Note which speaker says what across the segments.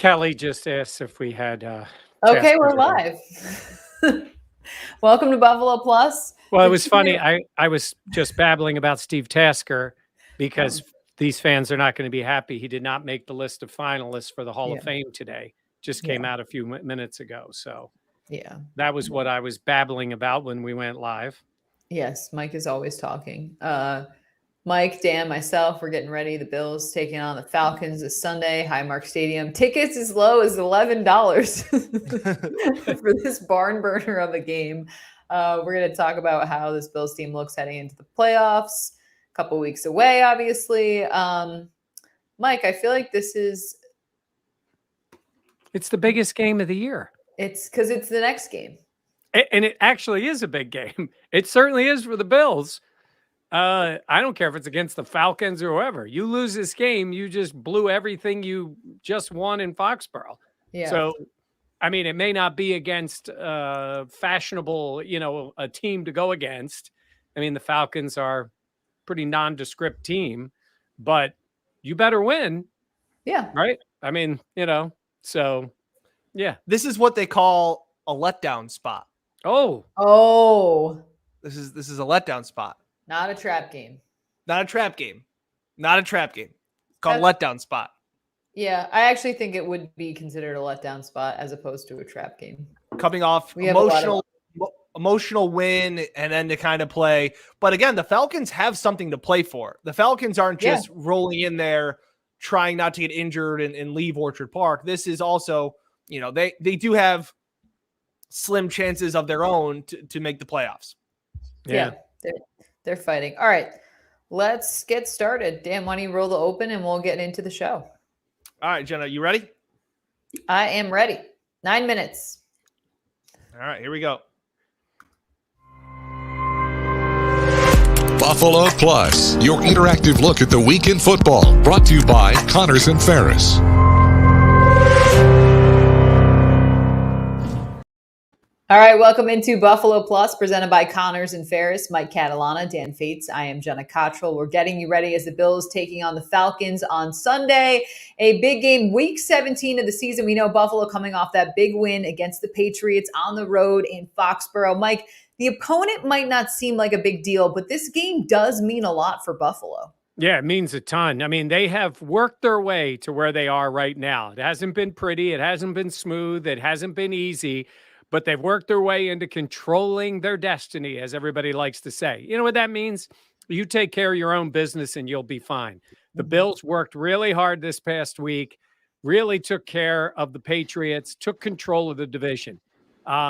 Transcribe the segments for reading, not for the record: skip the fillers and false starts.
Speaker 1: Kelly just asked if we had
Speaker 2: Okay, we're
Speaker 1: Tasker.
Speaker 2: live. Welcome to Buffalo Plus.
Speaker 1: Well, it
Speaker 2: The
Speaker 1: was funny.
Speaker 2: cheer-
Speaker 1: I was just babbling about Steve Tasker because
Speaker 2: Oh,
Speaker 1: these fans are not going to be happy. He did not make the list of finalists for the Hall of
Speaker 2: yeah,
Speaker 1: Fame today. Just came
Speaker 2: yeah,
Speaker 1: out a few minutes ago. So
Speaker 2: yeah.
Speaker 1: that was what I was babbling about when we went live.
Speaker 2: Yes, Mike is always talking. Mike, Dan, myself, we're getting ready. The Bills taking on the Falcons this Sunday, Highmark Stadium. Tickets as low as $11 for this barn burner of a game. We're going to talk about how this Bills team looks heading into the playoffs. A couple weeks away, obviously. Mike, I feel like
Speaker 1: It's the biggest game of the year.
Speaker 2: it's because it's the next game.
Speaker 1: And it actually is a big game. It certainly is for the Bills. I don't care if it's against the Falcons or whoever. You lose this game, you just blew everything you just won in Foxborough.
Speaker 2: Yeah.
Speaker 1: So, I mean, it may not be against fashionable, a team to go against. I mean, the Falcons are pretty nondescript team, but you better win.
Speaker 2: Yeah.
Speaker 1: Right. I mean, so yeah.
Speaker 3: This is what they call a letdown spot.
Speaker 2: Oh.
Speaker 3: This is a letdown spot.
Speaker 2: Not a trap game.
Speaker 3: Not a trap game. Not a trap game. It's called letdown spot.
Speaker 2: Yeah, I actually think it would be considered a letdown spot as opposed to a trap game.
Speaker 3: Coming off emotional win and then to kind of play. But again, the Falcons have something to play for. The Falcons aren't just rolling in there trying not to get injured and leave Orchard Park. This is also, they do have slim chances of their own to make the playoffs.
Speaker 2: Yeah, they're fighting. All right, let's get started. Dan, why don't you roll the open and we'll get into the show.
Speaker 3: All right, Jenna, you ready?
Speaker 2: I am ready. 9 minutes.
Speaker 3: All right, here we go.
Speaker 4: Buffalo Plus, your interactive look at the week in football, brought to you by Connors and Ferris.
Speaker 2: All right, welcome into Buffalo Plus, presented by Connors and Ferris. Mike Catalana, Dan Fetes. I am Jenna Cottrell. We're getting you ready as the Bills taking on the Falcons on Sunday. A big game, week 17 of the season. We know Buffalo coming off that big win against the Patriots on the road in Foxborough. Mike, the opponent might not seem like a big deal, but this game does mean a lot for Buffalo.
Speaker 1: Yeah, it means a ton. I mean, they have worked their way to where they are right now. It hasn't been pretty. It hasn't been smooth. It hasn't been easy. But they've worked their way into controlling their destiny, as everybody likes to say. You know what that means? You take care of your own business and you'll be fine. The Bills worked really hard this past week, really took care of the Patriots, took control of the division.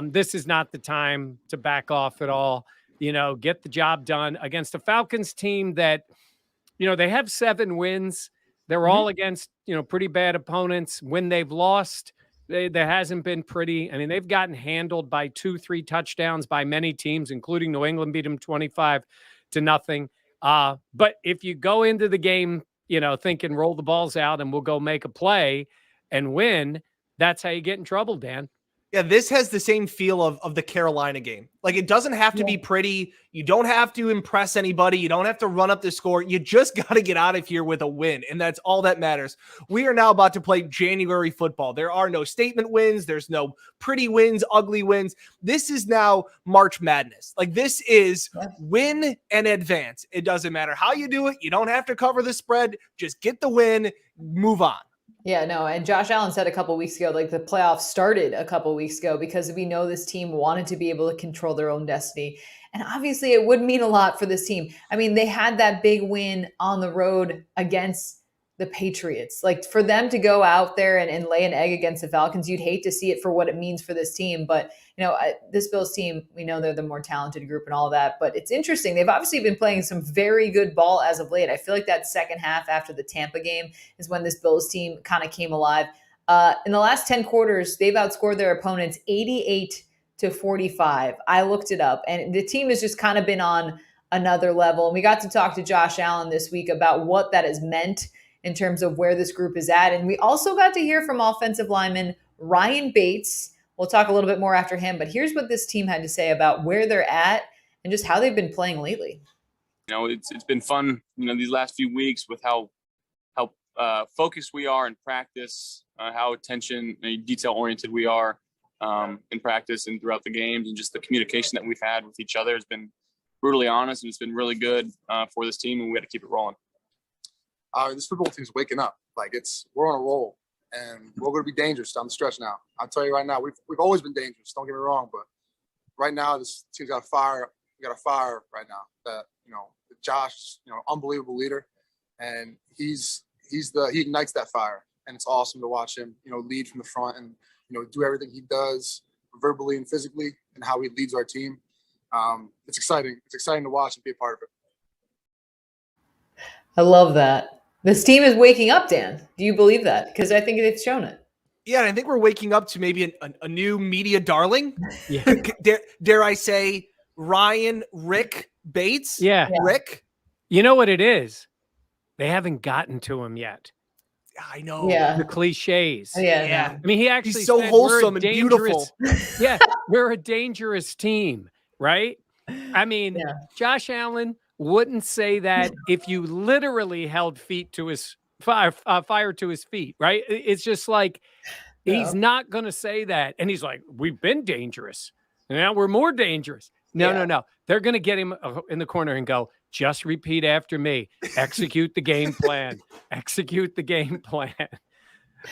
Speaker 1: This is not the time to back off at all. Get the job done against a Falcons team that, they have 7 wins. They're all against, pretty bad opponents. When they've lost, there hasn't been pretty. I mean, they've gotten handled by 2-3 touchdowns by many teams, including New England beat them 25-0. But if you go into the game, thinking roll the balls out and we'll go make a play and win, that's how you get in trouble, Dan.
Speaker 3: Yeah, this has the same feel of the Carolina game. Like, it doesn't have to be pretty. You don't have to impress anybody. You don't have to run up the score. You just got to get out of here with a win, and that's all that matters. We are now about to play January football. There are no statement wins. There's no pretty wins, ugly wins. This is now March Madness. Like, this is win and advance. It doesn't matter how you do it. You don't have to cover the spread. Just get the win, move on.
Speaker 2: Yeah, no, and Josh Allen said a couple weeks ago, like the playoffs started a couple weeks ago because we know this team wanted to be able to control their own destiny. And obviously it would mean a lot for this team. I mean, they had that big win on the road against the Patriots. Like, for them to go out there and lay an egg against the Falcons, you'd hate to see it for what it means for this team. But, this Bills team, we know they're the more talented group and all that. But it's interesting. They've obviously been playing some very good ball as of late. I feel like that second half after the Tampa game is when this Bills team kind of came alive. In the last 10 quarters, they've outscored their opponents 88-45. I looked it up, and the team has just kind of been on another level. And we got to talk to Josh Allen this week about what that has meant in terms of where this group is at. And we also got to hear from offensive lineman Ryan Bates. We'll talk a little bit more after him, but here's what this team had to say about where they're at and just how they've been playing lately.
Speaker 5: It's been fun, these last few weeks with how focused we are in practice. how attention and detail oriented we are in practice and throughout the games, and just the communication that we've had with each other has been brutally honest, and it's been really good for this team, and we got to keep it rolling.
Speaker 6: This football team's waking up. Like, we're on a roll, and we're going to be dangerous down the stretch now. I'll tell you right now, we've always been dangerous. Don't get me wrong, but right now this team's got a fire. We got a fire right now. That Josh, unbelievable leader, and he ignites that fire, and it's awesome to watch him, lead from the front and do everything he does verbally and physically, and how he leads our team. It's exciting. It's exciting to watch and be a part of it.
Speaker 2: I love that. This team is waking up, Dan. Do you believe that? Because I think they've shown it.
Speaker 3: Yeah, and I think we're waking up to maybe a new media darling.
Speaker 1: Yeah.
Speaker 3: Dare I say Rick Bates?
Speaker 1: Yeah.
Speaker 3: Rick?
Speaker 1: You know what it is? They haven't gotten to him yet.
Speaker 3: I know.
Speaker 2: Yeah.
Speaker 1: The cliches.
Speaker 2: Yeah.
Speaker 1: I mean, he actually
Speaker 3: He's so
Speaker 1: said,
Speaker 3: wholesome
Speaker 1: "We're a
Speaker 3: and beautiful."
Speaker 1: yeah, we're a dangerous team, right? I mean,
Speaker 2: Yeah.
Speaker 1: Josh Allen wouldn't say that if you literally held fire to his feet, right? It's just like he's not going to say that, and he's like, "We've been dangerous, and now we're more dangerous." No. They're going to get him in the corner and go, "Just repeat after me. Execute the game plan. Execute the game plan."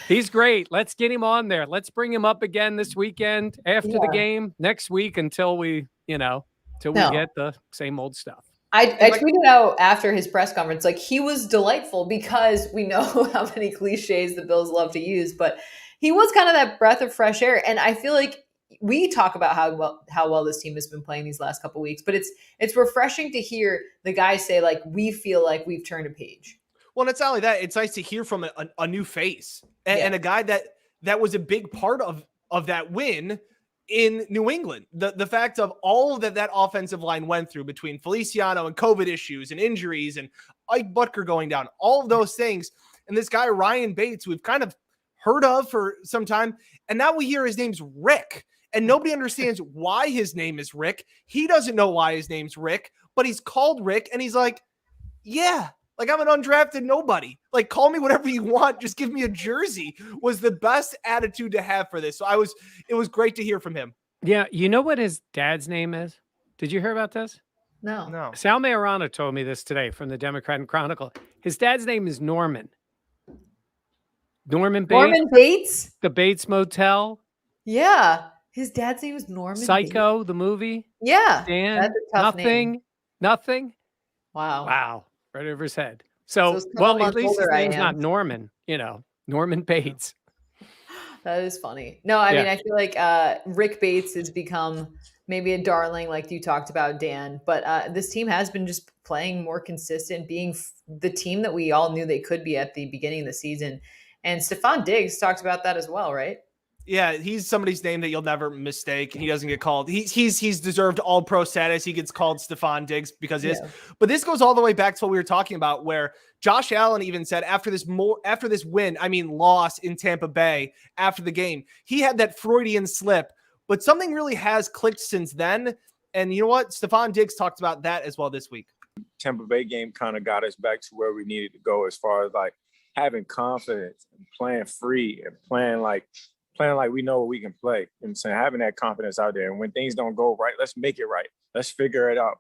Speaker 1: He's great. Let's get him on there. Let's bring him up again this weekend after the game next week until we get the same old stuff.
Speaker 2: I tweeted out after his press conference, like, he was delightful because we know how many cliches the Bills love to use, but he was kind of that breath of fresh air. And I feel like we talk about how well this team has been playing these last couple of weeks, but it's refreshing to hear the guys say, like, we feel like we've turned a page.
Speaker 3: Well, and it's not only that, it's nice to hear from a new face and a guy that was a big part of that win in New England. The fact of all that offensive line went through between Feliciano and COVID issues and injuries and Ike Butker going down, all of those things. And this guy, Ryan Bates, we've kind of heard of for some time. And now we hear his name's Rick. And nobody understands why his name is Rick. He doesn't know why his name's Rick, but he's called Rick. And he's like, yeah, like, I'm an undrafted nobody. Like, call me whatever you want. Just give me a jersey, was the best attitude to have for this. So it was great to hear from him.
Speaker 1: Yeah. You know what his dad's name is? Did you hear about this?
Speaker 2: No.
Speaker 1: Sal Majorana told me this today from the Democrat and Chronicle. His dad's name is Norman. Norman Bates.
Speaker 2: Norman Bates?
Speaker 1: The Bates Motel.
Speaker 2: Yeah. His dad's name was Norman
Speaker 1: Psycho,
Speaker 2: Bates.
Speaker 1: the movie.
Speaker 2: Yeah.
Speaker 1: Dan,
Speaker 2: That's a tough name.
Speaker 1: Nothing.
Speaker 2: Wow.
Speaker 1: Right over his head. So
Speaker 2: it's a couple
Speaker 1: at
Speaker 2: months
Speaker 1: least his
Speaker 2: older I
Speaker 1: name's
Speaker 2: am.
Speaker 1: not Norman, Norman Bates.
Speaker 2: That is funny. No, I mean, I feel like Rick Bates has become maybe a darling, like you talked about, Dan. But this team has been just playing more consistent, being the team that we all knew they could be at the beginning of the season. And Stephon Diggs talked about that as well, right?
Speaker 3: Yeah, he's somebody's name that you'll never mistake. He doesn't get called. He's deserved all pro status. He gets called Stephon Diggs because he is. But this goes all the way back to what we were talking about, where Josh Allen even said after this loss in Tampa Bay after the game, he had that Freudian slip. But something really has clicked since then. And you know what? Stephon Diggs talked about that as well this week.
Speaker 7: Tampa Bay game kind of got us back to where we needed to go as far as like having confidence and playing free and playing like we know what we can play. And so having that confidence out there. And when things don't go right, let's make it right. Let's figure it out.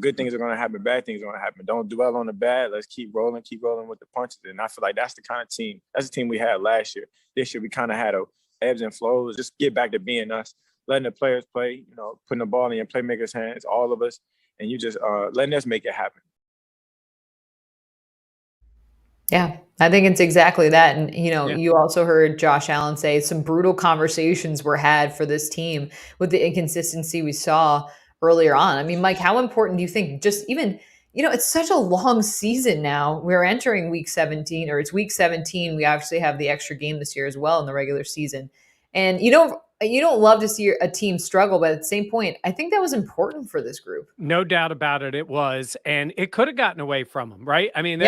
Speaker 7: Good things are going to happen. Bad things are going to happen. Don't dwell on the bad. Let's keep rolling with the punches. And I feel like that's the kind of team. That's the team we had last year. This year, we kind of had ebbs and flows. Just get back to being us, letting the players play, putting the ball in your playmakers' hands, all of us, and you just letting us make it happen.
Speaker 2: Yeah, I think it's exactly that. And, you also heard Josh Allen say some brutal conversations were had for this team with the inconsistency we saw earlier on. I mean, Mike, how important do you think just even, it's such a long season now. We're entering week 17, or it's week 17. We obviously have the extra game this year as well in the regular season. And you don't love to see a team struggle, but at the same point, I think that was important for this group.
Speaker 1: No doubt about it. It was, and it could have gotten away from them, right? I mean,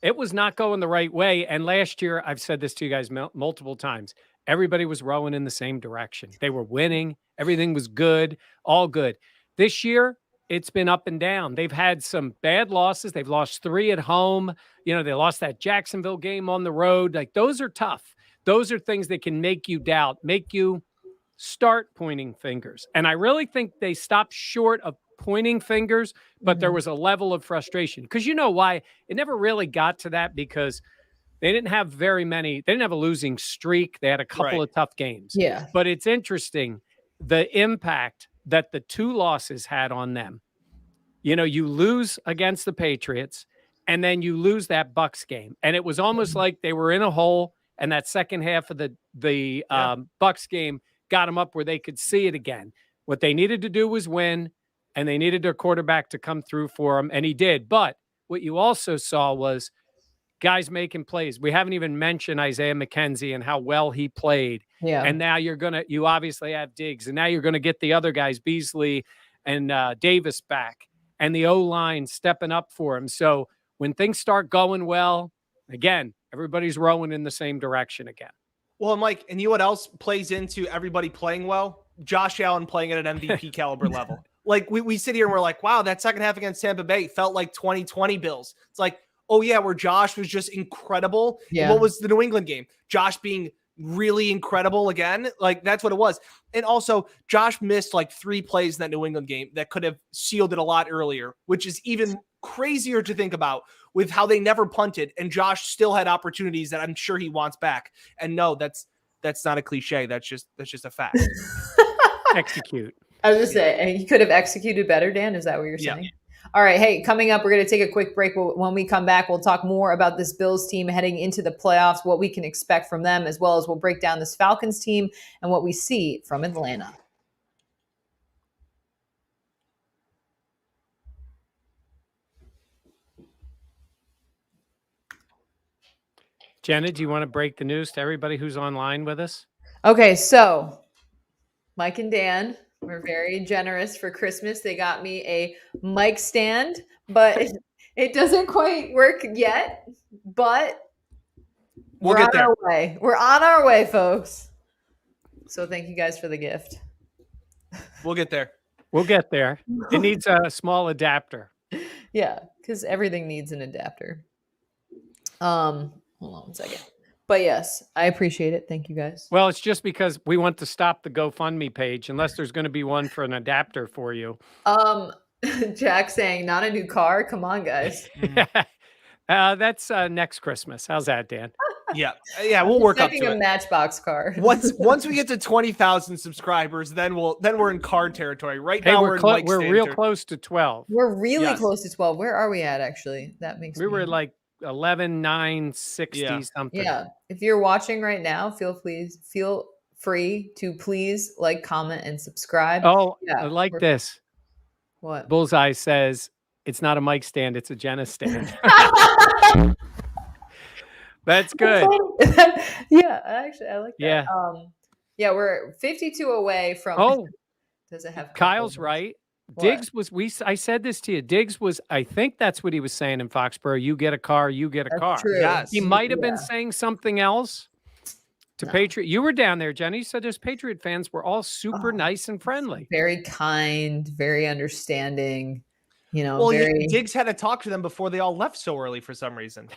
Speaker 1: it was not going the right way. And last year, I've said this to you guys multiple times, everybody was rowing in the same direction. They were winning. Everything was good, all good. This year, it's been up and down. They've had some bad losses. They've lost 3 at home. They lost that Jacksonville game on the road. Like, those are tough. those are things that can make you doubt, make you start pointing fingers. And I really think they stopped short of pointing fingers, but there was a level of frustration. Because you know why? It never really got to that because they didn't have very many. They didn't have a losing streak. They had a couple of tough games.
Speaker 2: Yeah.
Speaker 1: But it's interesting the impact that the 2 losses had on them. You know, you lose against the Patriots and then you lose that Bucs game. And it was almost like they were in a hole, and that second half of the Bucs game got them up where they could see it again. What they needed to do was win, and they needed their quarterback to come through for them, and he did. But what you also saw was guys making plays. We haven't even mentioned Isaiah McKenzie and how well he played.
Speaker 2: Yeah.
Speaker 1: And now you obviously have Diggs, and now you're going to get the other guys, Beasley and Davis, back, and the O-line stepping up for him. So when things start going well, again, everybody's rowing in the same direction again.
Speaker 3: Well, Mike, and you know what else plays into everybody playing well? Josh Allen playing at an MVP caliber level. Like we sit here and we're like, wow, that second half against Tampa Bay felt like 2020 Bills. It's like, oh yeah, where Josh was just incredible.
Speaker 2: Yeah.
Speaker 3: What was the New England game? Josh being really incredible again. Like that's what it was. And also Josh missed like 3 plays in that New England game that could have sealed it a lot earlier, which is even crazier to think about with how they never punted and Josh still had opportunities that I'm sure he wants back. And no, that's not a cliche. That's just a fact.
Speaker 1: Execute.
Speaker 2: I was just saying, he could have executed better, Dan. Is that what you're saying? All right. Hey, coming up, we're going to take a quick break. When we come back, we'll talk more about this Bills team heading into the playoffs, what we can expect from them, as well as we'll break down this Falcons team and what we see from Atlanta.
Speaker 1: Jenna, do you want to break the news to everybody who's online with us?
Speaker 2: Okay, so Mike and Dan were very generous for Christmas. They got me a mic stand, but it doesn't quite work yet. But
Speaker 3: We'll get there.
Speaker 2: Our way. We're on our way, folks. So thank you guys for the gift.
Speaker 3: We'll get there.
Speaker 1: We'll get there. It needs a small adapter.
Speaker 2: Yeah, because everything needs an adapter. Hold on one second. But yes, I appreciate it. Thank you guys.
Speaker 1: Well, it's just because we want to stop the GoFundMe page unless there's going to be one for an adapter for you.
Speaker 2: Jack saying, not a new car. Come on, guys.
Speaker 1: That's next Christmas. How's that, Dan?
Speaker 3: Yeah. We'll work up to
Speaker 2: a
Speaker 3: it.
Speaker 2: Matchbox car.
Speaker 3: Once we get to 20,000 subscribers, then we're in car territory. Right now we're
Speaker 1: real close to 12.
Speaker 2: We're really close to 12. Where are we at actually? That makes
Speaker 1: we were like 11,960 something.
Speaker 2: Yeah. If you're watching right now, feel free to please like, comment, and subscribe.
Speaker 1: Oh, yeah, I like this.
Speaker 2: What?
Speaker 1: Bullseye says it's not a mic stand, it's a Jenna stand. That's good.
Speaker 2: Yeah, actually, I like that.
Speaker 1: Yeah.
Speaker 2: We're 52 away from.
Speaker 1: Oh,
Speaker 2: does it have?
Speaker 1: Kyle's right. Diggs was. I said this to you. Diggs was. I think that's what he was saying in Foxborough. You get a car. You get a car.
Speaker 2: True.
Speaker 3: Yes.
Speaker 1: He might have been saying something else to Patriot. You were down there, Jenny. You said those Patriot fans were all super nice and friendly.
Speaker 2: Very kind, very understanding.
Speaker 3: Well, Diggs had to talk to them before they all left so early for some reason.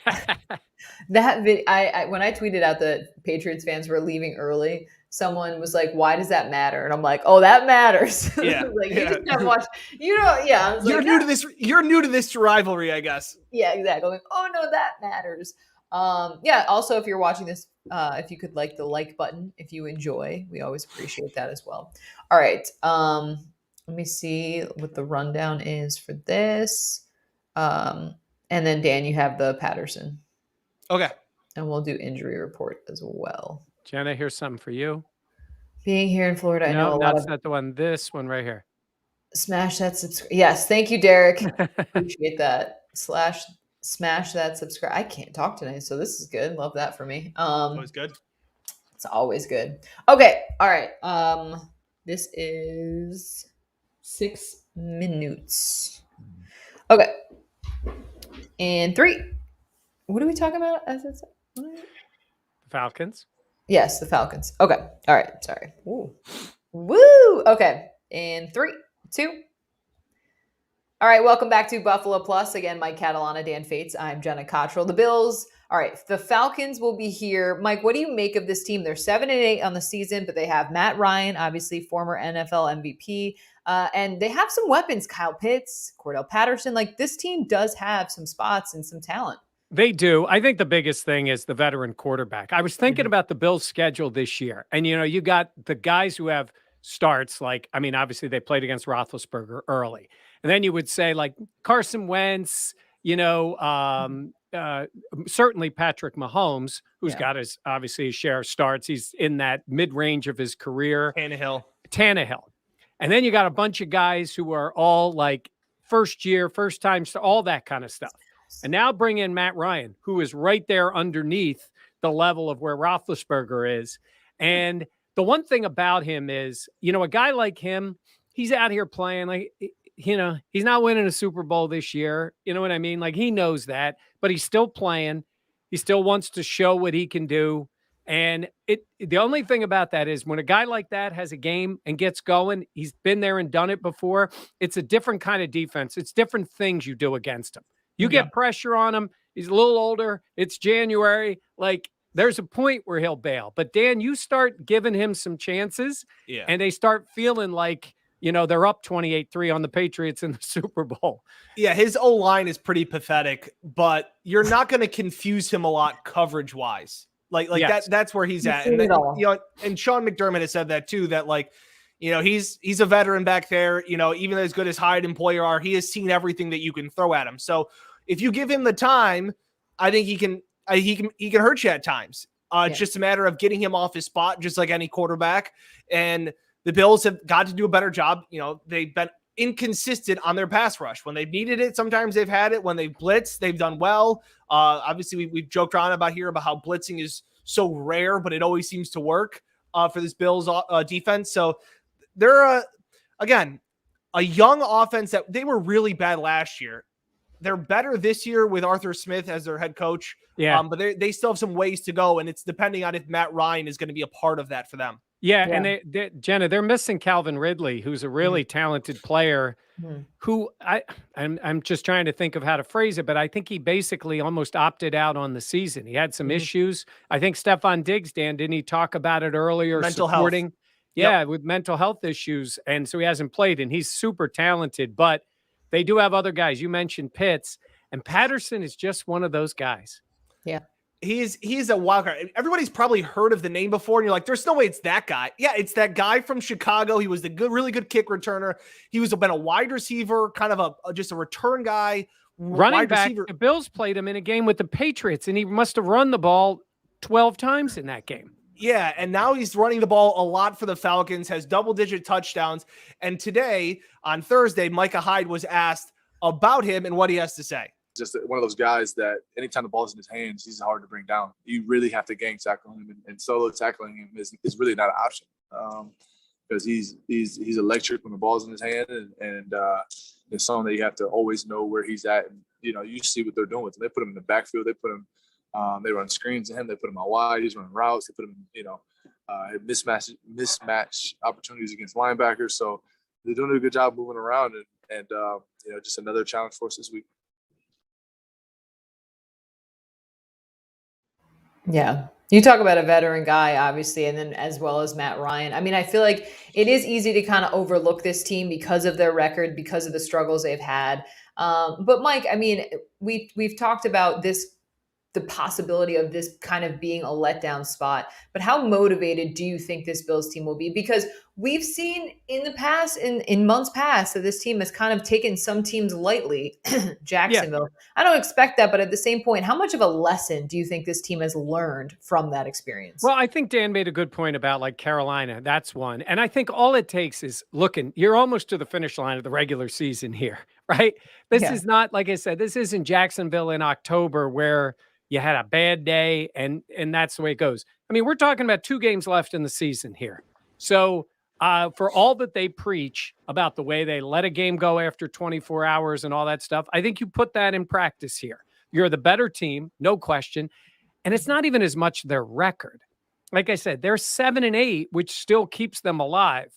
Speaker 2: When I tweeted out that Patriots fans were leaving early, someone was like, "Why does that matter?" And I'm like, "Oh, that matters."
Speaker 3: Yeah,
Speaker 2: like you just have watched. Yeah. I was
Speaker 3: You're
Speaker 2: like,
Speaker 3: new to this. You're new to this rivalry, I guess.
Speaker 2: Yeah, exactly. I'm like, oh no, that matters. Yeah. Also, if you're watching this, if you could like the like button, if you enjoy, we always appreciate that as well. All right. Let me see what the rundown is for this. And then Dan, you have the Patterson.
Speaker 3: Okay.
Speaker 2: And we'll do injury report as well.
Speaker 1: Jenna, here's something for you.
Speaker 2: Being here in Florida, I know
Speaker 1: that's not the one. This one right here.
Speaker 2: Smash that subscribe. Yes, thank you, Derek. Appreciate that. Smash that subscribe. I can't talk tonight, so this is good. Love that for me.
Speaker 3: Always good.
Speaker 2: It's always good. Okay. All right. This is 6 minutes. Okay. And 3. What are we talking about?
Speaker 1: Falcons.
Speaker 2: Yes, the Falcons. Okay. All right. Sorry. Ooh. Woo. Okay. And 3, 2. All right. Welcome back to Buffalo Plus. Again, Mike Catalana, Dan Fetes. I'm Jenna Cottrell. The Bills All right, the Falcons will be here. Mike, what do you make of this team? They're 7-8 on the season, but they have Matt Ryan, obviously former NFL MVP, and they have some weapons. Kyle Pitts, Cordell Patterson. Like, this team does have some spots and some talent.
Speaker 1: They do. I think the biggest thing is the veteran quarterback. I was thinking about the Bills' schedule this year, and you got the guys who have starts. Like, I mean, obviously they played against Roethlisberger early, and then you would say like Carson Wentz. Certainly Patrick Mahomes, who's got his obviously his share of starts. He's in that mid range of his career. Tannehill, and then you got a bunch of guys who are all like first year, first time, all that kind of stuff. And now bring in Matt Ryan, who is right there underneath the level of where Roethlisberger is. And the one thing about him is, a guy like him, he's out here playing like, he's not winning a Super Bowl this year. You know what I mean? Like, he knows that, but he's still playing. He still wants to show what he can do. And the only thing about that is when a guy like that has a game and gets going, he's been there and done it before. It's a different kind of defense. It's different things you do against him. You get pressure on him. He's a little older. It's January. Like, there's a point where he'll bail. But Dan, you start giving him some chances, and they start feeling like, they're up 28-3 on the Patriots in the Super Bowl.
Speaker 3: Yeah, his O-line is pretty pathetic, but you're not going to confuse him a lot coverage-wise. That's where he's at. And and Sean McDermott has said that too, that he's a veteran back there. Even as good as Hyde and Poyer are, he has seen everything that you can throw at him. So if you give him the time, I think he can hurt you at times. It's just a matter of getting him off his spot, just like any quarterback. And the Bills have got to do a better job. They've been inconsistent on their pass rush. When they've needed it, sometimes they've had it. When they've blitzed, they've done well. Obviously, we've joked around about how blitzing is so rare, but it always seems to work for this Bills defense. So they're, again, a young offense that they were really bad last year. They're better this year with Arthur Smith as their head coach.
Speaker 1: Yeah.
Speaker 3: But they still have some ways to go, and it's depending on if Matt Ryan is going to be a part of that for them.
Speaker 1: Yeah, and Jenna, they're missing Calvin Ridley, who's a really talented player. Who I'm just trying to think of how to phrase it, but I think he basically almost opted out on the season. He had some issues. I think Stephon Diggs, Dan, didn't he talk about it earlier?
Speaker 3: Mental
Speaker 1: supporting,
Speaker 3: health.
Speaker 1: Yeah, with mental health issues, and so he hasn't played. And he's super talented, but they do have other guys. You mentioned Pitts, and Patterson is just one of those guys.
Speaker 2: Yeah.
Speaker 3: He's a wild card. Everybody's probably heard of the name before, and you're like, there's no way it's that guy. Yeah, it's that guy from Chicago. He was really good kick returner. He was been a wide receiver, kind of just a return guy.
Speaker 1: Running back. The Bills played him in a game with the Patriots, and he must have run the ball 12 times in that game.
Speaker 3: Yeah, and now he's running the ball a lot for the Falcons, has double-digit touchdowns. And today, on Thursday, Micah Hyde was asked about him and what he has to say.
Speaker 8: Just one of those guys that anytime the ball's in his hands, he's hard to bring down. You really have to gang tackle him, and solo tackling him is really not an option because he's electric when the ball's in his hand, and it's something that you have to always know where he's at. And you see what they're doing with him. They put him in the backfield. They put him. They run screens to him. They put him out wide. He's running routes. They put him, mismatch opportunities against linebackers. So they're doing a good job moving around, and just another challenge for us this week.
Speaker 2: Yeah. You talk about a veteran guy, obviously, and then as well as Matt Ryan. I mean, I feel like it is easy to kind of overlook this team because of their record, because of the struggles they've had. But Mike, I mean, we've talked about the possibility of this kind of being a letdown spot, but how motivated do you think this Bills team will be? Because we've seen in the past, in months past, that this team has kind of taken some teams lightly. Jacksonville. Yeah. I don't expect that, but at the same point, how much of a lesson do you think this team has learned from that experience?
Speaker 1: Well, I think Dan made a good point about like Carolina. That's one. And I think all it takes is you're almost to the finish line of the regular season here, right? This is not, like I said, this isn't Jacksonville in October where you had a bad day and that's the way it goes. I mean, we're talking about 2 games left in the season here. So for all that they preach about the way they let a game go after 24 hours and all that stuff, I think you put that in practice here. You're the better team, no question. And it's not even as much their record. Like I said, they're 7-8, which still keeps them alive.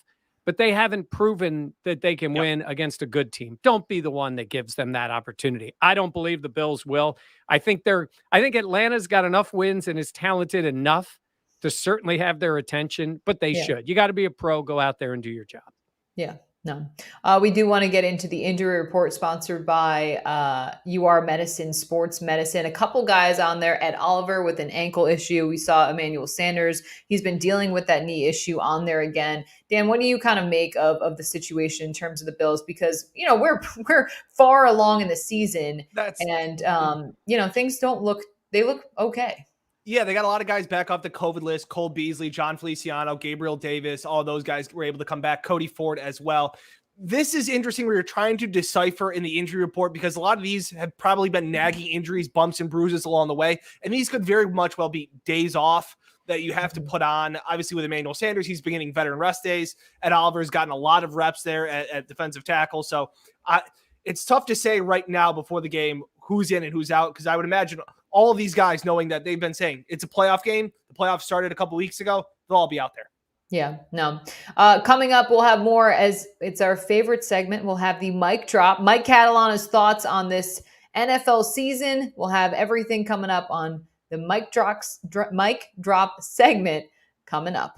Speaker 1: but they haven't proven that they can win against a good team. Don't be the one that gives them that opportunity. I don't believe the Bills will. I think Atlanta's got enough wins and is talented enough to certainly have their attention, but they should. You got to be a pro, go out there and do your job.
Speaker 2: Yeah, no. We do want to get into the injury report sponsored by UR Medicine, Sports Medicine. A couple guys on there. Ed Oliver with an ankle issue. We saw Emmanuel Sanders. He's been dealing with that knee issue on there again. Dan, what do you kind of make of the situation in terms of the Bills? Because, we're far along in the season things they look okay.
Speaker 3: Yeah, they got a lot of guys back off the COVID list. Cole Beasley, John Feliciano, Gabriel Davis, all those guys were able to come back. Cody Ford as well. This is interesting where you're trying to decipher in the injury report because a lot of these have probably been nagging injuries, bumps and bruises along the way. And these could very much well be days off that you have to put on. Obviously, with Emmanuel Sanders, he's beginning veteran rest days. Ed Oliver's gotten a lot of reps there at defensive tackle. So it's tough to say right now before the game who's in and who's out because I would imagine all of these guys knowing that they've been saying it's a playoff game. The playoffs started a couple weeks ago. They'll all be out there.
Speaker 2: Yeah, no. Coming up, we'll have more as it's our favorite segment. We'll have the mic drop. Mike Catalana's thoughts on this NFL season. We'll have everything coming up on the mic drop segment coming up.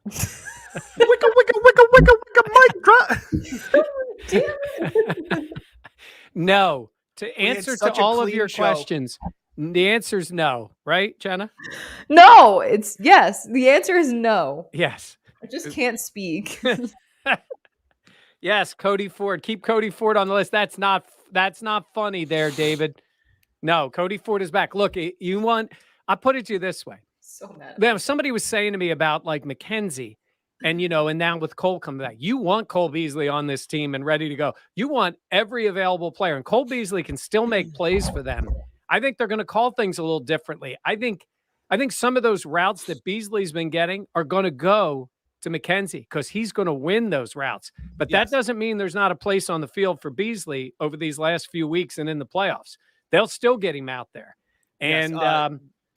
Speaker 3: Wicka, mic drop.
Speaker 1: No. To answer to all of your questions, the answer is no, right, Jenna?
Speaker 2: No, it's yes. The answer is no.
Speaker 1: Yes.
Speaker 2: I just can't speak.
Speaker 1: Yes, Cody Ford. Keep Cody Ford on the list. That's not funny there, David. No, Cody Ford is back. Look, I put it to you this way.
Speaker 2: So mad.
Speaker 1: Then somebody was saying to me about like McKenzie and, and now with Cole coming back, you want Cole Beasley on this team and ready to go. You want every available player, and Cole Beasley can still make plays for them. I think they're going to call things a little differently. I think some of those routes that Beasley's been getting are going to go to McKenzie because he's going to win those routes. But that doesn't mean there's not a place on the field for Beasley over these last few weeks and in the playoffs. They'll still get him out there. And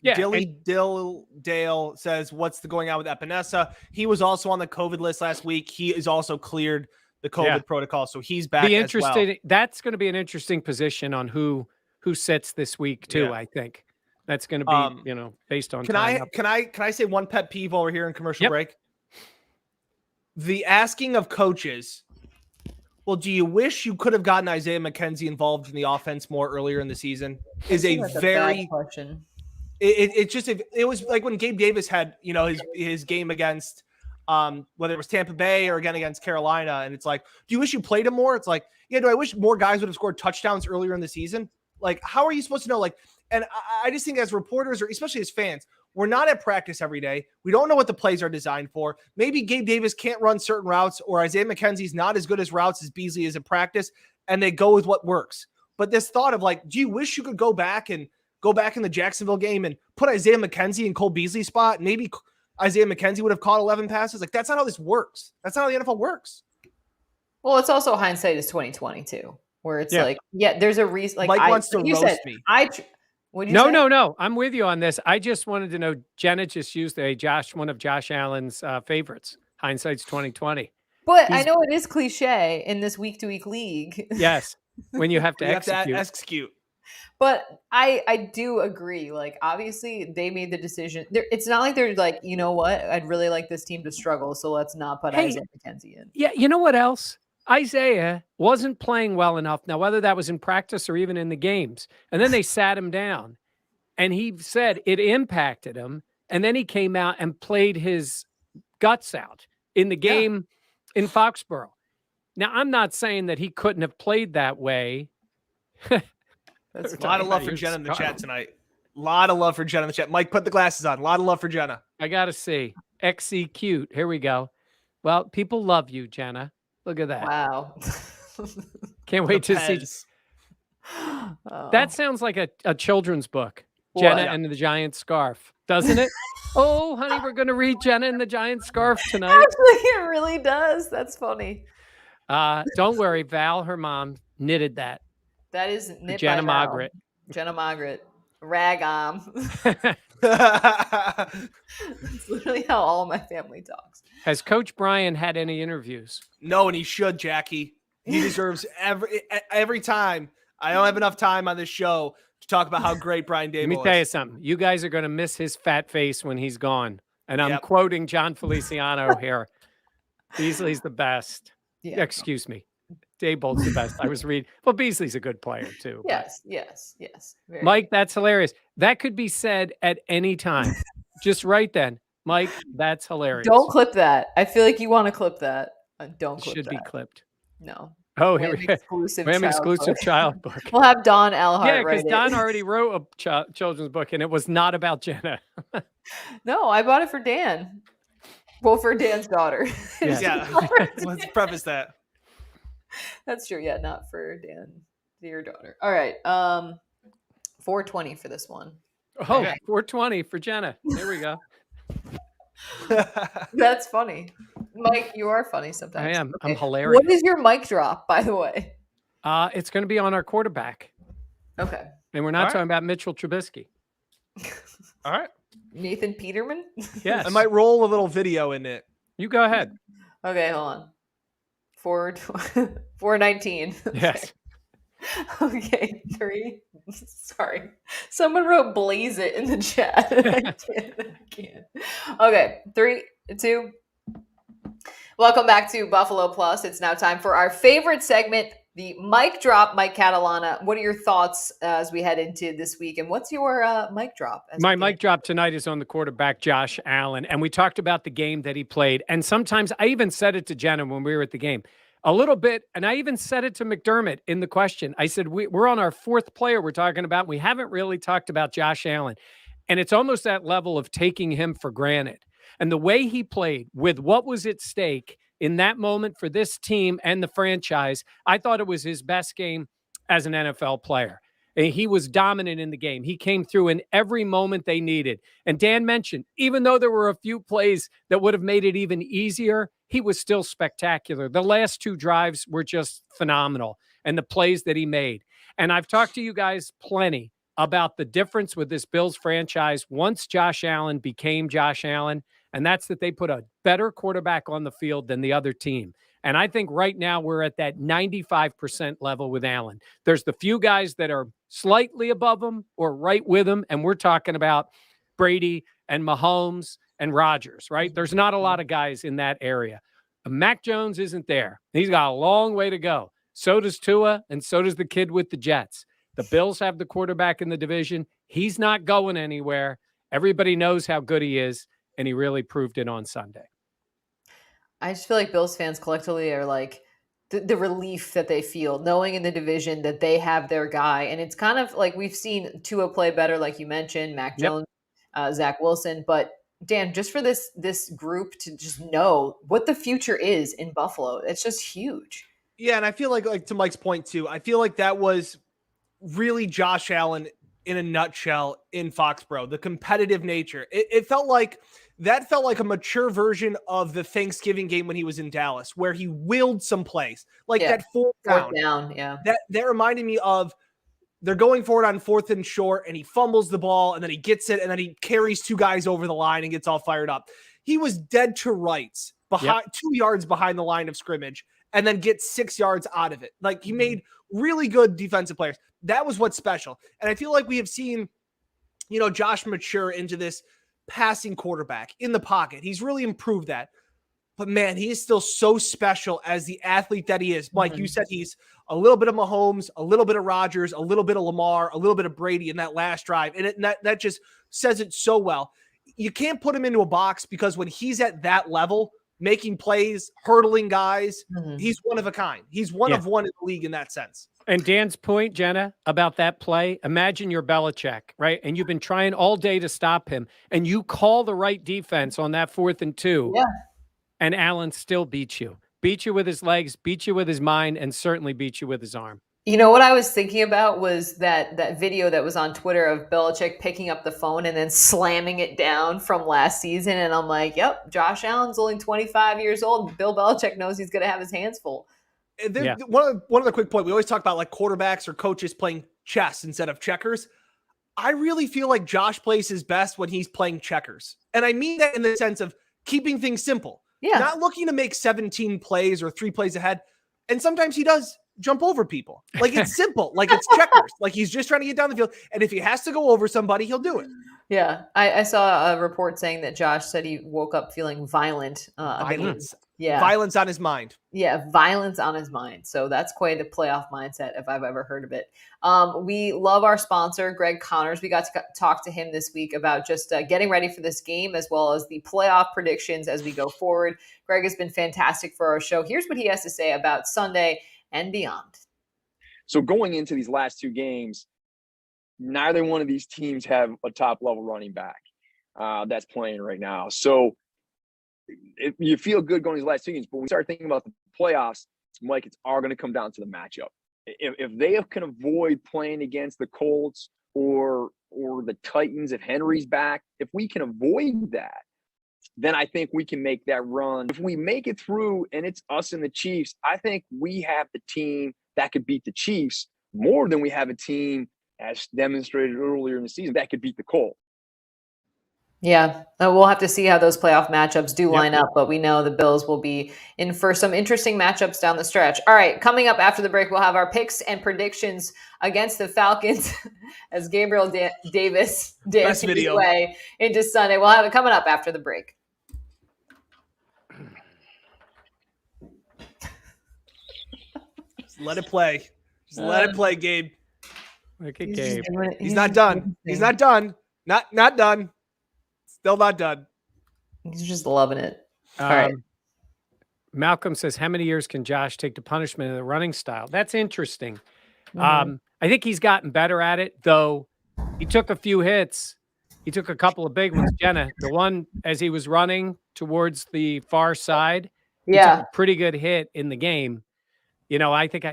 Speaker 3: Dale says, what's going on with Epinesa? He was also on the COVID list last week. He is also cleared the COVID protocol, so he's back as well.
Speaker 1: That's going to be an interesting position on who sits this week too. I think that's going to be based on. Can
Speaker 3: I say one pet peeve while we're here in commercial break? The asking of coaches. Well, do you wish you could have gotten Isaiah McKenzie involved in the offense more earlier in the season? Is a very
Speaker 2: bad question.
Speaker 3: It was like when Gabe Davis had his game against whether it was Tampa Bay or again against Carolina, and it's like, do you wish you played him more? It's like, do I wish more guys would have scored touchdowns earlier in the season? Like, how are you supposed to know? Like, and I just think as reporters or especially as fans, we're not at practice every day. We don't know what the plays are designed for. Maybe Gabe Davis can't run certain routes, or Isaiah McKenzie's not as good as routes as Beasley is at practice, and they go with what works. But this thought of like, do you wish you could go back in the Jacksonville game and put Isaiah McKenzie in Cole Beasley's spot? Maybe Isaiah McKenzie would have caught 11 passes. Like, that's not how this works. That's not how the NFL works.
Speaker 2: Well, it's also hindsight is 2020 too, where it's there's a reason. Like
Speaker 3: Mike wants to roast me.
Speaker 1: No. I'm with you on this. I just wanted to know. Jenna just used one of Josh Allen's favorites. Hindsight's 2020.
Speaker 2: But I know it is cliche in this week-to-week league.
Speaker 1: Yes, when you have to execute.
Speaker 2: But I do agree. Like, obviously, they made the decision. It's not like they're like, you know what? I'd really like this team to struggle, so let's not put Isaiah McKenzie in.
Speaker 1: Yeah, you know what else? Isaiah wasn't playing well enough. Now, whether that was in practice or even in the games, and then they sat him down, and he said it impacted him, and then he came out and played his guts out in the game in Foxborough. Now, I'm not saying that he couldn't have played that way.
Speaker 3: That's a lot of love for Jenna in the chat tonight. A lot of love for Jenna in the chat. Mike, put the glasses on. A lot of love for Jenna.
Speaker 1: I got to see. XC cute. Here we go. Well, people love you, Jenna. Look at that.
Speaker 2: Wow.
Speaker 1: Can't wait to see. That sounds like a children's book. Jenna and the Giant Scarf, doesn't it? Oh, honey, we're going to read Jenna and the Giant Scarf tonight.
Speaker 2: Actually, it really does. That's funny.
Speaker 1: Don't worry. Val, her mom, knitted that.
Speaker 2: That is knit
Speaker 1: Jenna
Speaker 2: by
Speaker 1: Margaret.
Speaker 2: Jenna Margaret. Rag arm. That's literally how all my family talks.
Speaker 1: Has Coach Brian had any interviews?
Speaker 3: No, and he should, Jackie. He deserves every time. I don't have enough time on this show to talk about how great Brian Dable is.
Speaker 1: Let me tell you something. You guys are going to miss his fat face when he's gone. And I'm quoting John Feliciano here. Beasley's the best.
Speaker 2: Yeah.
Speaker 1: Excuse me. Daboll's the best. I was reading. Well, Beasley's a good player too.
Speaker 2: Yes. Very
Speaker 1: Mike, that's hilarious. That could be said at any time. Just right then. Mike, that's hilarious.
Speaker 2: Don't clip that. I feel like you want to clip that. Don't clip
Speaker 1: Should
Speaker 2: that.
Speaker 1: be clipped.
Speaker 2: No.
Speaker 1: Oh,
Speaker 2: We
Speaker 1: here
Speaker 2: have
Speaker 1: we go.
Speaker 2: exclusive
Speaker 1: We have an
Speaker 2: child
Speaker 1: exclusive
Speaker 2: book.
Speaker 1: child book.
Speaker 2: We'll have Don Alhart
Speaker 1: Yeah,
Speaker 2: write
Speaker 1: because
Speaker 2: it.
Speaker 1: Don already wrote a children's book, and it was not about Jenna.
Speaker 2: No, I bought it for Dan. Well, for Dan's daughter.
Speaker 3: Yeah. Let's preface that.
Speaker 2: That's true. Yeah, not for Dan, your daughter. All right. 420 for this one.
Speaker 1: Oh, 420 for Jenna. There we go.
Speaker 2: That's funny. Mike, you are funny sometimes.
Speaker 1: I am.
Speaker 2: Okay.
Speaker 1: I'm hilarious.
Speaker 2: What is your mic drop, by the way?
Speaker 1: It's going to be on our quarterback.
Speaker 2: Okay.
Speaker 1: And we're not talking about Mitchell Trubisky.
Speaker 3: All right.
Speaker 2: Nathan Peterman?
Speaker 1: Yes.
Speaker 3: I might roll a little video in it.
Speaker 1: You go ahead.
Speaker 2: Okay, hold on. 419.
Speaker 1: Yes.
Speaker 2: Okay, 3. Sorry. Someone wrote blaze it in the chat. I can't. Okay, 3, 2. Welcome back to Buffalo Plus. It's now time for our favorite segment, the mic drop. Mike Catalana, what are your thoughts as we head into this week? And what's your mic drop?
Speaker 1: My mic drop tonight is on the quarterback, Josh Allen. And we talked about the game that he played. And sometimes I even said it to Jenna when we were at the game. A little bit, and I even said it to McDermott in the question. I said, we're on our 4th player we're talking about. We haven't really talked about Josh Allen. And it's almost that level of taking him for granted. And the way he played with what was at stake in that moment for this team and the franchise, I thought it was his best game as an NFL player. And he was dominant in the game. He came through in every moment they needed. And Dan mentioned, even though there were a few plays that would have made it even easier, he was still spectacular. The last 2 drives were just phenomenal, and the plays that he made. And I've talked to you guys plenty about the difference with this Bills franchise once Josh Allen became Josh Allen, and that's that they put a better quarterback on the field than the other team. And I think right now we're at that 95% level with Allen. There's the few guys that are slightly above him or right with him, and we're talking about Brady and Mahomes and Rodgers, right? There's not a lot of guys in that area. Mac Jones isn't there. He's got a long way to go. So does Tua, and so does the kid with the Jets. The Bills have the quarterback in the division. He's not going anywhere. Everybody knows how good he is, and he really proved it on Sunday.
Speaker 2: I just feel like Bills fans collectively are like the relief that they feel knowing in the division that they have their guy. And it's kind of like we've seen Tua play better, like you mentioned, Mac Jones, Zach Wilson. But Dan, just for this group to just know what the future is in Buffalo, it's just huge.
Speaker 3: Yeah, and I feel like to Mike's point too, I feel like that was really Josh Allen in a nutshell in Foxborough, the competitive nature. It felt like a mature version of the Thanksgiving game when he was in Dallas, where he willed some plays, like that fourth down.
Speaker 2: Yeah.
Speaker 3: That reminded me of they're going for it on 4th and short, and he fumbles the ball, and then he gets it, and then he carries 2 guys over the line and gets all fired up. He was dead to rights, behind 2 yards behind the line of scrimmage, and then gets 6 yards out of it. Like, he made really good defensive players. That was what's special. And I feel like we have seen, Josh mature into this passing quarterback in the pocket. He's really improved that. But man, he is still so special as the athlete that he is. Mike, you said he's a little bit of Mahomes, a little bit of Rodgers, a little bit of Lamar, a little bit of Brady in that last drive. And that just says it so well. You can't put him into a box because when he's at that level, making plays, hurdling guys, he's one of a kind. He's one of one in the league in that sense.
Speaker 1: And Dan's point, Jenna, about that play, imagine you're Belichick, right? And you've been trying all day to stop him, and you call the right defense on that 4th and 2, and Allen still beats you. Beat you with his legs, beat you with his mind, and certainly beat you with his arm.
Speaker 2: You know what I was thinking about was that video that was on Twitter of Belichick picking up the phone and then slamming it down from last season. And I'm like, yep, Josh Allen's only 25 years old. Bill Belichick knows he's going to have his hands full.
Speaker 3: One other quick point. We always talk about like quarterbacks or coaches playing chess instead of checkers. I really feel like Josh plays his best when he's playing checkers. And I mean that in the sense of keeping things simple.
Speaker 2: Yeah.
Speaker 3: Not looking to make 17 plays or 3 plays ahead. And sometimes he does jump over people. Like it's simple. Like it's checkers. Like he's just trying to get down the field. And if he has to go over somebody, he'll do it.
Speaker 2: Yeah. I saw a report saying that Josh said he woke up feeling violent.
Speaker 3: Violence.
Speaker 2: Yeah.
Speaker 3: Violence on his mind.
Speaker 2: Yeah, violence on his mind. So that's quite a playoff mindset if I've ever heard of it. We love our sponsor, Greg Connors. We got to talk to him this week about just getting ready for this game as well as the playoff predictions as we go forward. Greg has been fantastic for our show. Here's what he has to say about Sunday and beyond.
Speaker 9: So going into these last 2 games, neither one of these teams have a top-level running back that's playing right now. So you feel good going these last 2 games, but when we start thinking about the playoffs, Mike, it's all going to come down to the matchup. If they can avoid playing against the Colts or the Titans, if Henry's back, if we can avoid that, then I think we can make that run. If we make it through and it's us and the Chiefs, I think we have the team that could beat the Chiefs more than we have a team, as demonstrated earlier in the season, that could beat the Colts.
Speaker 2: Yeah, we'll have to see how those playoff matchups do line up, but we know the Bills will be in for some interesting matchups down the stretch. All right, coming up after the break, we'll have our picks and predictions against the Falcons as Gabriel Davis dances his way into Sunday. We'll have it coming up after the break.
Speaker 3: Just let it play. Just let it play, Gabe.
Speaker 1: Look at Gabe.
Speaker 3: He's not done. He's not done. Not done. Still not done.
Speaker 2: He's just loving it. All right.
Speaker 1: Malcolm says, how many years can Josh take the punishment in the running style? That's interesting. I think he's gotten better at it, though. He took a few hits. He took a couple of big ones. Jenna, the one as he was running towards the far side, he took a pretty good hit in the game. You know, I think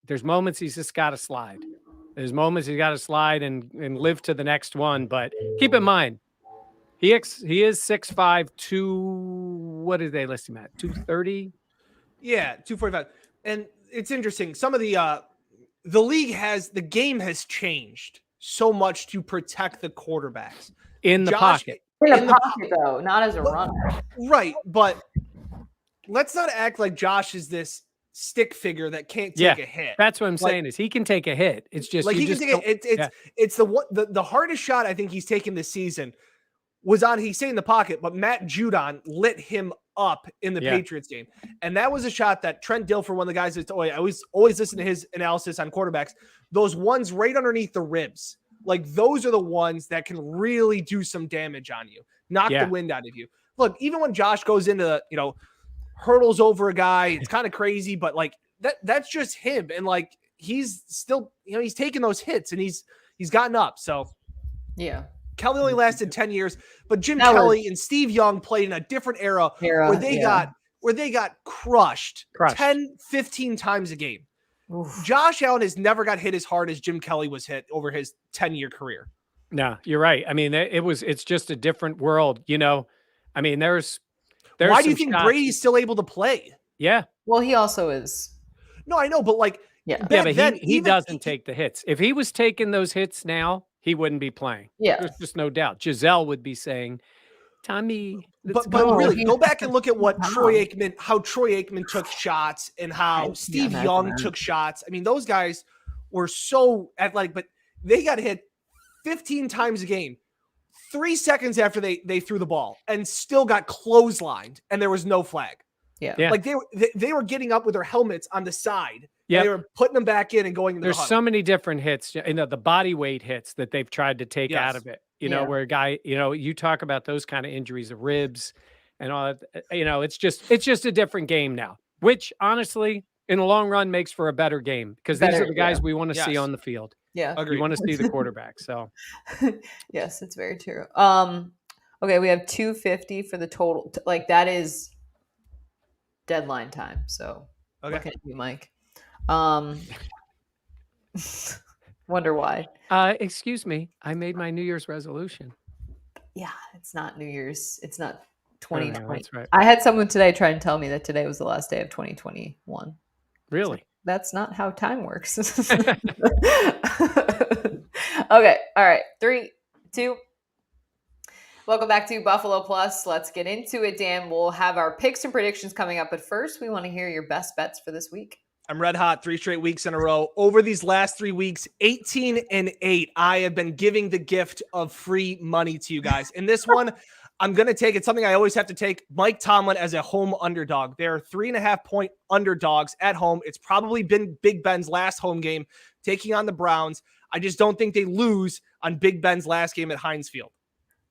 Speaker 1: there's moments he's just got to slide. There's moments he's got to slide and live to the next one. But keep in mind, he is 6'5", what did they list him at? 230?
Speaker 3: Yeah, 245. And it's interesting. Some of the game has changed so much to protect the quarterbacks.
Speaker 1: In the pocket.
Speaker 2: In the pocket, though, not as a runner.
Speaker 3: Right, but let's not act like Josh is this stick figure that can't take a hit.
Speaker 1: That's what I'm saying is he can take a hit. It's just
Speaker 3: like he can take it. It's the hardest shot I think he's taken this season was on, he's stayed in the pocket, but Matt Judon lit him up in the Patriots game. And that was a shot that Trent Dilfer, one of the guys that's I always listen to his analysis on quarterbacks, those ones right underneath the ribs. Like those are the ones that can really do some damage on you, knock the wind out of you. Look, even when Josh goes into, hurdles over a guy, it's kind of crazy, but like that's just him. And like, he's still, he's taking those hits and he's gotten up. So
Speaker 2: yeah.
Speaker 3: Kelly only lasted 10 years, but Jim Kelly and Steve Young played in a different era where they got crushed 10, 15 times a game. Oof. Josh Allen has never got hit as hard as Jim Kelly was hit over his 10-year career.
Speaker 1: No, you're right. I mean, it's just a different world, I mean, there's
Speaker 3: why do you think Brady's still able to play?
Speaker 1: Yeah.
Speaker 2: Well, he also is.
Speaker 3: No, I know, but like,
Speaker 1: but he doesn't take the hits. If he was taking those hits now, he wouldn't be playing.
Speaker 2: Yeah.
Speaker 1: There's just no doubt. Giselle would be saying, Tommy.
Speaker 3: But really, go back and look at what how Troy Aikman took shots and how Steve Young took shots. I mean, those guys were so athletic, but they got hit 15 times a game, 3 seconds after they threw the ball, and still got clotheslined, and there was no flag.
Speaker 2: Yeah.
Speaker 3: Like they were getting up with their helmets on the side.
Speaker 1: Yeah.
Speaker 3: They were putting them back in and going into
Speaker 1: There's
Speaker 3: the huddle.
Speaker 1: so many different hits, the body weight hits that they've tried to take out of it. Where a guy, you talk about those kind of injuries, the ribs and all that, it's just a different game now, which honestly, in the long run makes for a better game because these are the guys we want to see on the field.
Speaker 2: Yeah.
Speaker 1: We want to see the quarterback. So
Speaker 2: yes, it's very true. Okay. We have 250 for the total. Like that is deadline time. So look at you, Mike. Wonder why.
Speaker 1: Excuse me. I made my New Year's resolution.
Speaker 2: Yeah, it's not New Year's. It's not 2020.
Speaker 1: That's right.
Speaker 2: I had someone today try and tell me that today was the last day of 2021.
Speaker 1: Really?
Speaker 2: That's not how time works. Okay. All right. 3, 2. Welcome back to Buffalo Plus. Let's get into it, Dan. We'll have our picks and predictions coming up, but first, we want to hear your best bets for this week.
Speaker 3: I'm red hot 3 straight weeks in a row. Over these last 3 weeks, 18-8. I have been giving the gift of free money to you guys. In this one, I'm going to take it. Something I always have to take. Mike Tomlin as a home underdog. They're 3.5-point underdogs at home. It's probably been Big Ben's last home game taking on the Browns. I just don't think they lose on Big Ben's last game at Heinz Field.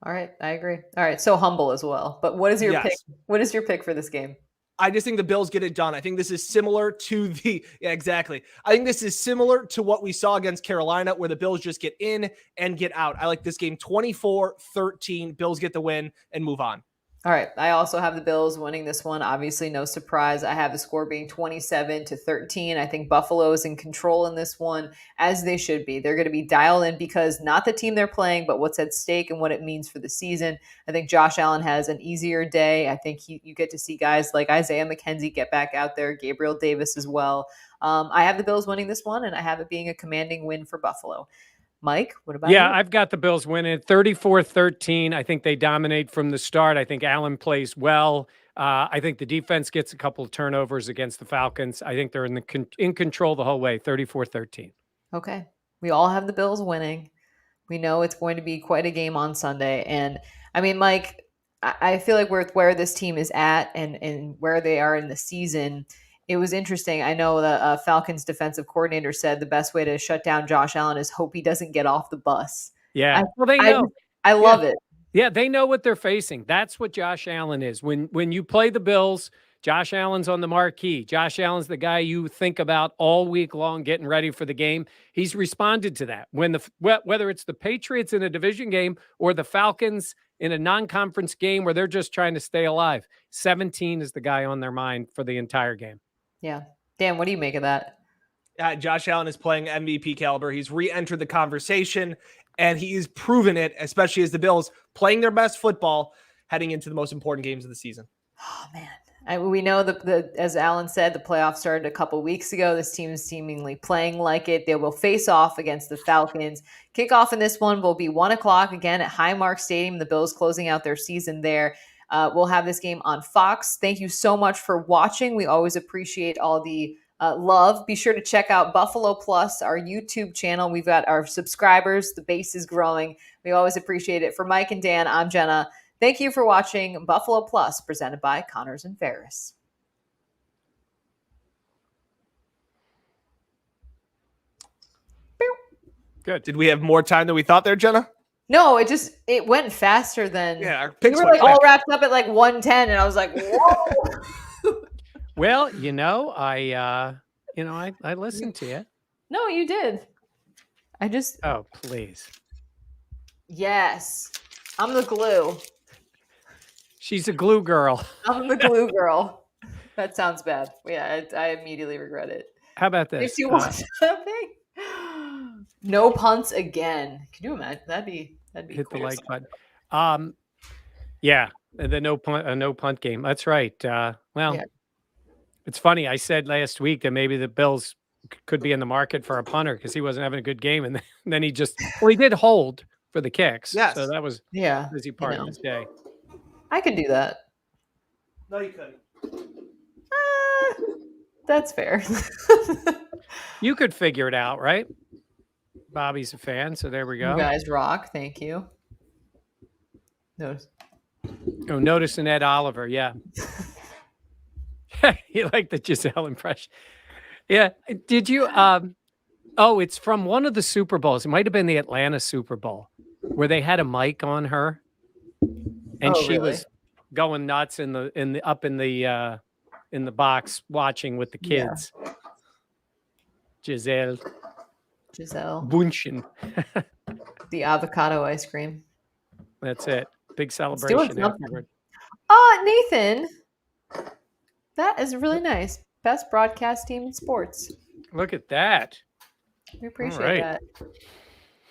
Speaker 2: All right. I agree. All right. So humble as well. But what is your pick? What is your pick for this game?
Speaker 3: I just think the Bills get it done. I think this is similar to exactly. I think this is similar to what we saw against Carolina, where the Bills just get in and get out. I like this game 24-13. Bills get the win and move on.
Speaker 2: All right. I also have the Bills winning this one. Obviously, no surprise. I have the score being 27-13. I think Buffalo is in control in this one, as they should be. They're going to be dialed in because not the team they're playing, but what's at stake and what it means for the season. I think Josh Allen has an easier day. I think you get to see guys like Isaiah McKenzie get back out there, Gabriel Davis as well. I have the Bills winning this one, and I have it being a commanding win for Buffalo. Mike, what about you?
Speaker 1: I've got the Bills winning 34-13. I think they dominate from the start. I think Allen plays well. I think the defense gets a couple of turnovers against the Falcons. I think they're in control the whole way, 34-13.
Speaker 2: Okay. We all have the Bills winning. We know it's going to be quite a game on Sunday. And I mean, Mike, I feel like where this team is at and where they are in the season, it was interesting. I know the Falcons defensive coordinator said the best way to shut down Josh Allen is hope he doesn't get off the bus.
Speaker 1: Yeah. Well, they know.
Speaker 2: I love it.
Speaker 1: Yeah, they know what they're facing. That's what Josh Allen is. When you play the Bills, Josh Allen's on the marquee. Josh Allen's the guy you think about all week long getting ready for the game. He's responded to that. Whether it's the Patriots in a division game or the Falcons in a non-conference game where they're just trying to stay alive, 17 is the guy on their mind for the entire game.
Speaker 2: Yeah. Dan, what do you make of that?
Speaker 3: Josh Allen is playing MVP caliber. He's re-entered the conversation, and he's proven it, especially as the Bills playing their best football heading into the most important games of the season.
Speaker 2: Oh, man. We know as Alan said, the playoffs started a couple weeks ago. This team is seemingly playing like it. They will face off against the Falcons. Kickoff in this one will be 1:00 again at Highmark Stadium. The Bills closing out their season there. We'll have this game on Fox. Thank you so much for watching. We always appreciate all the love. Be sure to check out Buffalo Plus, our YouTube channel. We've got our subscribers. The base is growing. We always appreciate it. For Mike and Dan, I'm Jenna. Thank you for watching Buffalo Plus, presented by Connors and Ferris.
Speaker 3: Good. Did we have more time than we thought there, Jenna?
Speaker 2: No, it went faster than
Speaker 3: our picks
Speaker 2: we were all wrapped up at 1:10, and I was like, whoa.
Speaker 1: Well, I listened to you.
Speaker 2: No, you did.
Speaker 1: Oh, please.
Speaker 2: Yes. I'm the glue.
Speaker 1: She's a glue girl.
Speaker 2: I'm the glue girl. That sounds bad. Yeah, I immediately regret it.
Speaker 1: How about this?
Speaker 2: If you want something. No punts again. Can you imagine? That'd be
Speaker 1: hit
Speaker 2: cool.
Speaker 1: The like button. Yeah, the no punt game. That's right. It's funny. I said last week that maybe the Bills could be in the market for a punter because he wasn't having a good game, and then he did hold for the kicks.
Speaker 3: Yes.
Speaker 1: So that was a busy part of his day.
Speaker 2: I could do that.
Speaker 3: No, you couldn't.
Speaker 2: That's fair.
Speaker 1: You could figure it out, right? Bobby's a fan, so there we go.
Speaker 2: You guys rock. Thank you.
Speaker 1: Notice an Ed Oliver, yeah. You like the Giselle impression. Yeah. Did you it's from one of the Super Bowls. It might have been the Atlanta Super Bowl where they had a mic on her and she was going nuts in the box watching with the kids.
Speaker 2: Giselle.
Speaker 1: Bunchen.
Speaker 2: The avocado ice cream.
Speaker 1: That's it. Big celebration afterward.
Speaker 2: Nathan. That is really nice. Best broadcast team in sports.
Speaker 1: Look at that.
Speaker 2: We appreciate that.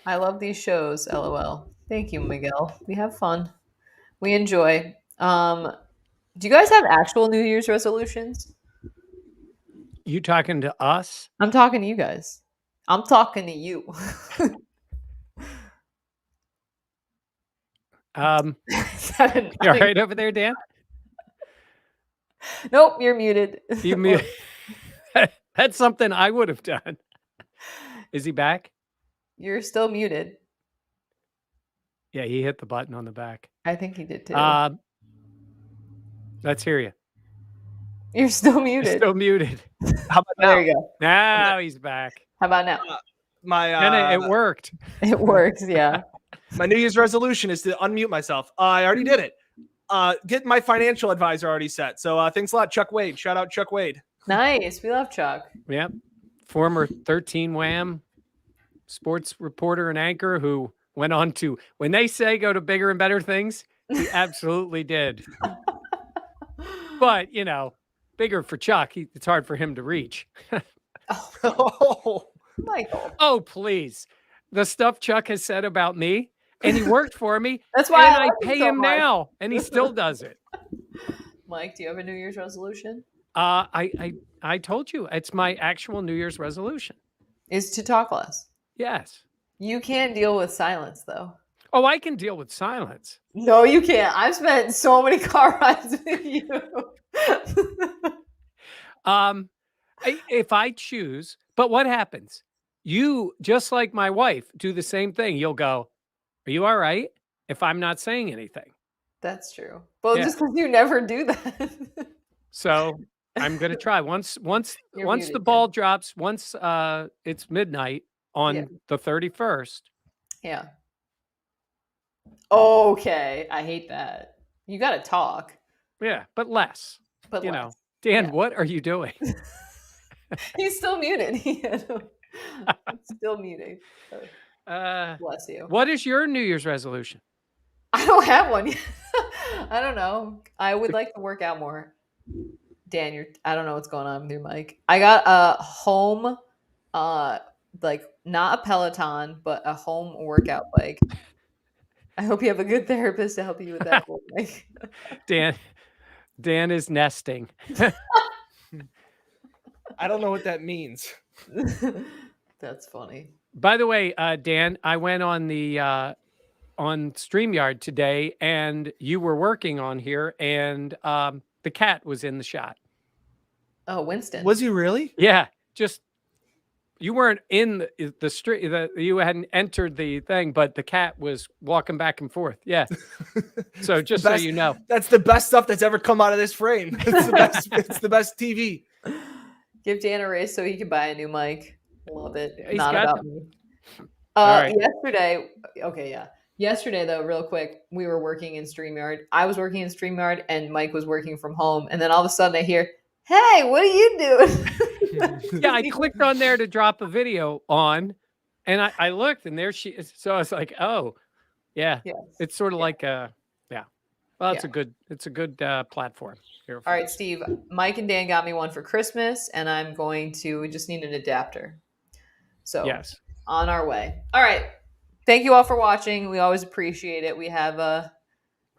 Speaker 2: I love these shows, LOL. Thank you, Miguel. We have fun. We enjoy. Do you guys have actual New Year's resolutions?
Speaker 1: You talking to us?
Speaker 2: I'm talking to you guys. I'm talking to you. Is that a
Speaker 1: You all right over there, Dan?
Speaker 2: Nope, you're muted.
Speaker 1: You mute. That's something I would have done. Is he back?
Speaker 2: You're still muted.
Speaker 1: Yeah, he hit the button on the back.
Speaker 2: I think he did too.
Speaker 1: Let's hear you.
Speaker 2: You're still
Speaker 1: You're
Speaker 2: muted.
Speaker 1: still muted.
Speaker 3: How about now?
Speaker 2: There you go.
Speaker 1: Now he's back.
Speaker 2: How about now?
Speaker 1: And it worked.
Speaker 2: It works, yeah.
Speaker 3: My New Year's resolution is to unmute myself. I already did it. Get my financial advisor already set. So thanks a lot, Chuck Wade. Shout out Chuck Wade.
Speaker 2: Nice. We love Chuck.
Speaker 1: Yep. Former 13 Wham sports reporter and anchor who went on to, when they say go to bigger and better things, he absolutely did. But, bigger for Chuck, it's hard for him to reach.
Speaker 3: Oh,
Speaker 2: Michael.
Speaker 1: Oh, please. The stuff Chuck has said about me, and he worked for me.
Speaker 2: That's why
Speaker 1: and
Speaker 2: I
Speaker 1: I
Speaker 2: love you
Speaker 1: pay
Speaker 2: so
Speaker 1: him
Speaker 2: much.
Speaker 1: now, and he still does it.
Speaker 2: Mike, do you have a New Year's resolution?
Speaker 1: I told you it's my actual New Year's resolution.
Speaker 2: Is to talk less.
Speaker 1: Yes.
Speaker 2: You can't deal with silence, though.
Speaker 1: Oh, I can deal with silence.
Speaker 2: No, you can't. I've spent so many car rides with you.
Speaker 1: If I choose, but what happens? You, just like my wife, do the same thing. You'll go, are you all right? If I'm not saying anything.
Speaker 2: That's true. Well,
Speaker 1: Yeah.
Speaker 2: just because you never do that.
Speaker 1: So I'm going to try once
Speaker 2: You're
Speaker 1: the
Speaker 2: muted,
Speaker 1: ball drops, once it's midnight on
Speaker 2: Yeah.
Speaker 1: the 31st.
Speaker 2: Yeah. Okay. I hate that. You got to talk.
Speaker 1: Yeah, but less.
Speaker 2: But less.
Speaker 1: Dan,
Speaker 2: Yeah.
Speaker 1: what are you doing?
Speaker 2: He's still muted. Still muted. Bless you.
Speaker 1: What is your New Year's resolution?
Speaker 2: I don't have one yet. I don't know. I would like to work out more. Dan, I don't know what's going on with you, Mike. I got a home, like not a Peloton, but a home workout bike. I hope you have a good therapist to help you with that, Mike.
Speaker 1: Dan is nesting.
Speaker 3: I don't know what that means.
Speaker 2: That's funny.
Speaker 1: By the way, Dan, I went on the on StreamYard today, and you were working on here, and the cat was in the shot.
Speaker 2: Oh, Winston.
Speaker 3: Was he really?
Speaker 1: Yeah, just you weren't in the street. You hadn't entered the thing, but the cat was walking back and forth. Yeah. So just so you know,
Speaker 3: that's the best stuff that's ever come out of this frame. It's the best. It's the best TV.
Speaker 2: Give Dan a raise so he can buy a new mic. Love it.
Speaker 1: He's
Speaker 2: Not
Speaker 1: got
Speaker 2: about
Speaker 1: them.
Speaker 2: me.
Speaker 1: All right.
Speaker 2: Yesterday, okay, yeah. Yesterday, though, real quick, we were working in StreamYard. I was working in StreamYard, and Mike was working from home. And then all of a sudden, I hear, "Hey, what are you doing?"
Speaker 1: Yeah, I clicked on there to drop a video on, and I looked, and there she is. So I was like, oh, yeah.
Speaker 2: Yes.
Speaker 1: It's sort of like a, yeah. Well, it's
Speaker 2: Yeah.
Speaker 1: a good platform. Here
Speaker 2: All right, Steve. Mike and Dan got me one for Christmas, and we just need an adapter. So
Speaker 1: Yes.
Speaker 2: on our way. All right. Thank you all for watching. We always appreciate it. We have a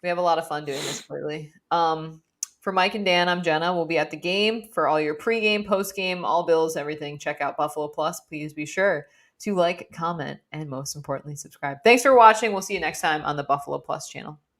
Speaker 2: lot of fun doing this lately. For Mike and Dan, I'm Jenna. We'll be at the game for all your pregame, postgame, all bills, everything. Check out Buffalo Plus. Please be sure to like, comment, and most importantly, subscribe. Thanks for watching. We'll see you next time on the Buffalo Plus channel.